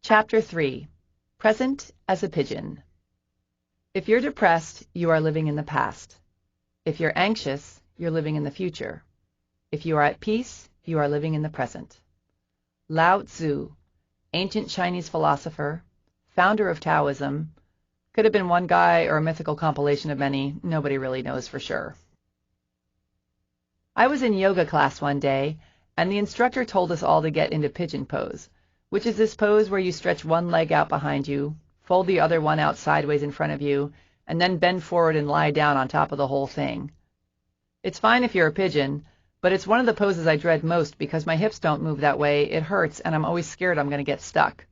Chapter 3. Present as a Pigeon. If you're depressed, you are living in the past. If you're anxious, you're living in the future. If you are at peace, you are living in the present. Lao Tzu, ancient Chinese philosopher, founder of Taoism, could have been one guy or a mythical compilation of many. Nobody really knows for sure. I was in yoga class one day, and the instructor told us all to get into pigeon pose, which is this pose where you stretch one leg out behind you, fold the other one out sideways in front of you, and then bend forward and lie down on top of the whole thing. It's fine if you're a pigeon, but it's one of the poses I dread most because my hips don't move that way, it hurts, and I'm always scared I'm going to get stuck.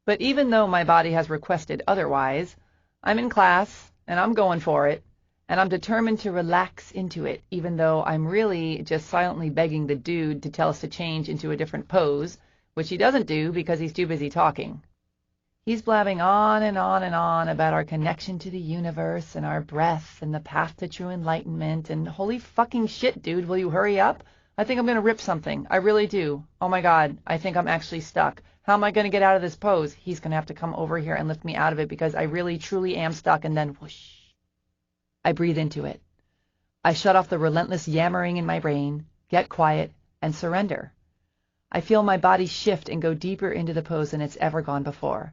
But even though my body has requested otherwise, I'm in class, and I'm going for it, and I'm determined to relax into it, even though I'm really just silently begging the dude to tell us to change into a different pose, which he doesn't do because he's too busy talking. He's blabbing on and on and on about our connection to the universe and our breath and the path to true enlightenment, and holy fucking shit, dude, will you hurry up? I think I'm going to rip something. I really do. Oh my God, I think I'm actually stuck. How am I going to get out of this pose? He's going to have to come over here and lift me out of it because I really, truly am stuck, and then whoosh. I breathe into it. I shut off the relentless yammering in my brain, get quiet, and surrender. I feel my body shift and go deeper into the pose than it's ever gone before.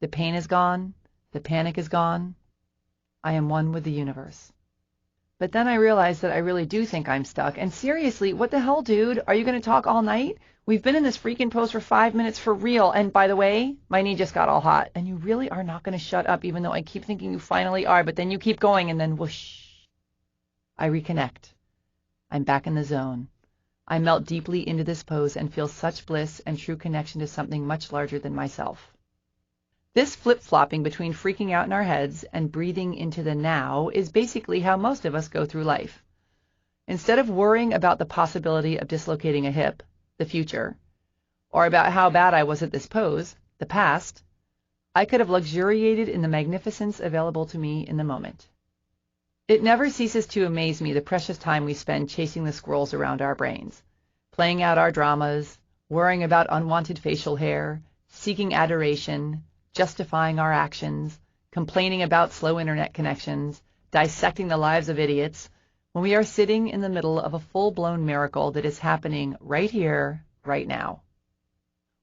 The pain is gone. The panic is gone. I am one with the universe. But then I realize that I really do think I'm stuck. And seriously, what the hell, dude? Are you going to talk all night? We've been in this freaking pose for 5 minutes for real. And by the way, my knee just got all hot. And you really are not going to shut up, even though I keep thinking you finally are. But then you keep going, and then whoosh. I reconnect. I'm back in the zone. I melt deeply into this pose and feel such bliss and true connection to something much larger than myself. This flip-flopping between freaking out in our heads and breathing into the now is basically how most of us go through life. Instead of worrying about the possibility of dislocating a hip, the future, or about how bad I was at this pose, the past, I could have luxuriated in the magnificence available to me in the moment. It never ceases to amaze me the precious time we spend chasing the squirrels around our brains, playing out our dramas, worrying about unwanted facial hair, seeking adoration, justifying our actions, complaining about slow internet connections, dissecting the lives of idiots, when we are sitting in the middle of a full-blown miracle that is happening right here, right now.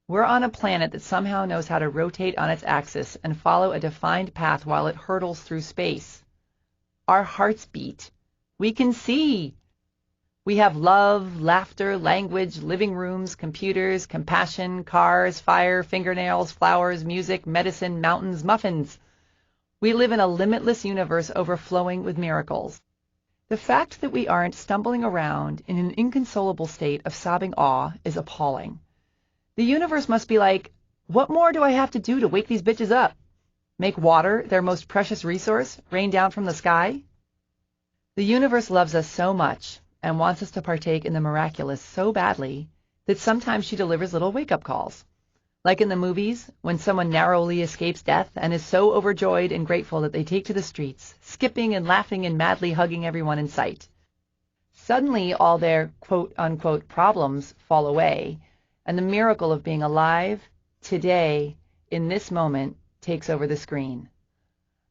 We're on a planet that somehow knows how to rotate on its axis and follow a defined path while it hurtles through space. Our hearts beat. We can see. We have love, laughter, language, living rooms, computers, compassion, cars, fire, fingernails, flowers, music, medicine, mountains, muffins. We live in a limitless universe overflowing with miracles. The fact that we aren't stumbling around in an inconsolable state of sobbing awe is appalling. The universe must be like, what more do I have to do to wake these bitches up? Make water, their most precious resource, rain down from the sky? The universe loves us so much and wants us to partake in the miraculous so badly that sometimes she delivers little wake-up calls. Like in the movies, when someone narrowly escapes death and is so overjoyed and grateful that they take to the streets, skipping and laughing and madly hugging everyone in sight. Suddenly, all their quote-unquote problems fall away, and the miracle of being alive, today, in this moment, takes over the screen.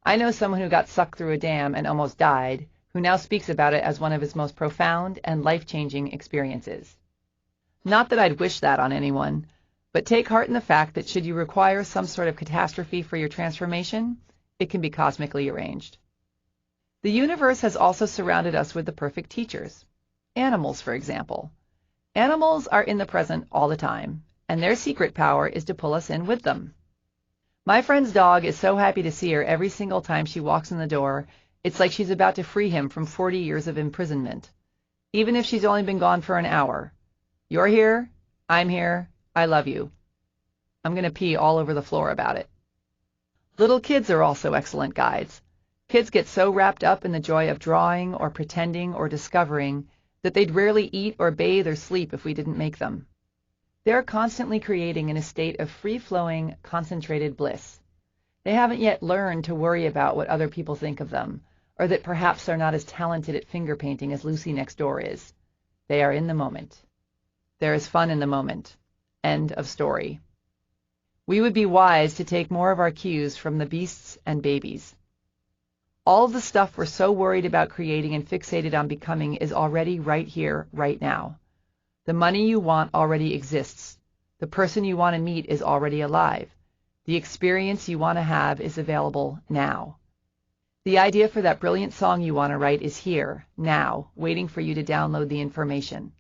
I know someone who got sucked through a dam and almost died, who now speaks about it as one of his most profound and life-changing experiences. Not that I'd wish that on anyone, but take heart in the fact that should you require some sort of catastrophe for your transformation, it can be cosmically arranged. The universe has also surrounded us with the perfect teachers. Animals, for example. Animals are in the present all the time, and their secret power is to pull us in with them. My friend's dog is so happy to see her every single time she walks in the door, it's like she's about to free him from 40 years of imprisonment, even if she's only been gone for an hour. You're here, I'm here, I love you. I'm going to pee all over the floor about it. Little kids are also excellent guides. Kids get so wrapped up in the joy of drawing or pretending or discovering that they'd rarely eat or bathe or sleep if we didn't make them. They're constantly creating in a state of free-flowing, concentrated bliss. They haven't yet learned to worry about what other people think of them, or that perhaps they're not as talented at finger painting as Lucy next door is. They are in the moment. There is fun in the moment. End of story. We would be wise to take more of our cues from the beasts and babies. All of the stuff we're so worried about creating and fixated on becoming is already right here, right now. The money you want already exists. The person you want to meet is already alive. The experience you want to have is available now. The idea for that brilliant song you want to write is here, now, waiting for you to download the information.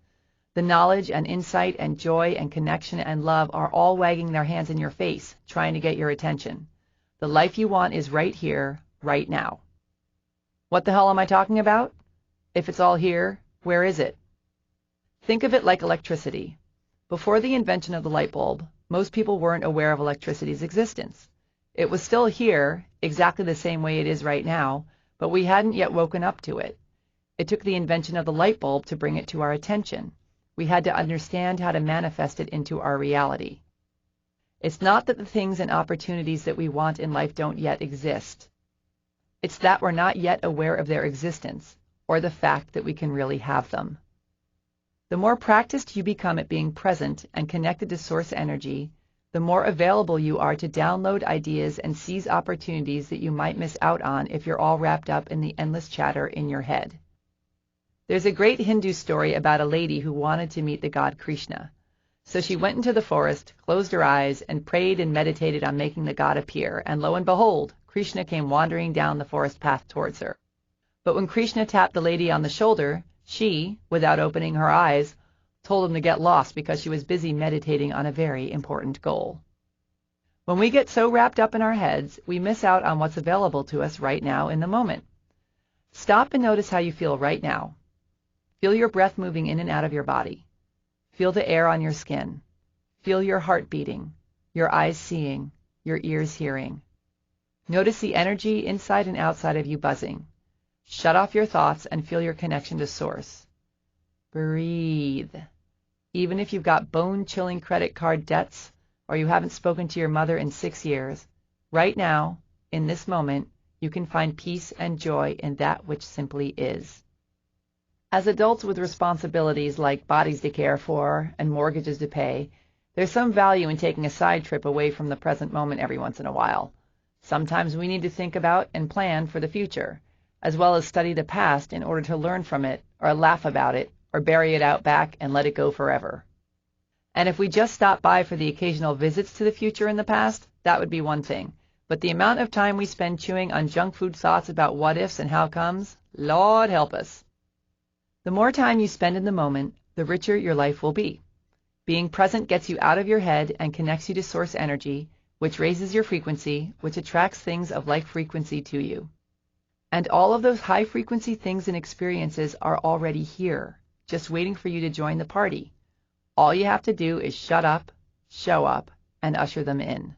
The knowledge and insight and joy and connection and love are all wagging their hands in your face, trying to get your attention. The life you want is right here, right now. What the hell am I talking about? If it's all here, where is it? Think of it like electricity. Before the invention of the light bulb, most people weren't aware of electricity's existence. It was still here, exactly the same way it is right now, but we hadn't yet woken up to it. It took the invention of the light bulb to bring it to our attention. We had to understand how to manifest it into our reality. It's not that the things and opportunities that we want in life don't yet exist. It's that we're not yet aware of their existence, or the fact that we can really have them. The more practiced you become at being present and connected to source energy, the more available you are to download ideas and seize opportunities that you might miss out on if you're all wrapped up in the endless chatter in your head. There's a great Hindu story about a lady who wanted to meet the god Krishna. So she went into the forest, closed her eyes, and prayed and meditated on making the god appear, and lo and behold, Krishna came wandering down the forest path towards her. But when Krishna tapped the lady on the shoulder, she, without opening her eyes, told him to get lost because she was busy meditating on a very important goal. When we get so wrapped up in our heads, we miss out on what's available to us right now in the moment. Stop and notice how you feel right now. Feel your breath moving in and out of your body. Feel the air on your skin. Feel your heart beating, your eyes seeing, your ears hearing. Notice the energy inside and outside of you buzzing. Shut off your thoughts and feel your connection to Source. Breathe. Even if you've got bone-chilling credit card debts or you haven't spoken to your mother in 6 years, right now, in this moment, you can find peace and joy in that which simply is. As adults with responsibilities like bodies to care for and mortgages to pay, there's some value in taking a side trip away from the present moment every once in a while. Sometimes we need to think about and plan for the future, as well as study the past in order to learn from it, or laugh about it, or bury it out back and let it go forever. And if we just stop by for the occasional visits to the future and the past, that would be one thing. But the amount of time we spend chewing on junk food thoughts about what ifs and how comes, Lord help us. The more time you spend in the moment, the richer your life will be. Being present gets you out of your head and connects you to source energy, which raises your frequency, which attracts things of like frequency to you. And all of those high-frequency things and experiences are already here, just waiting for you to join the party. All you have to do is shut up, show up, and usher them in.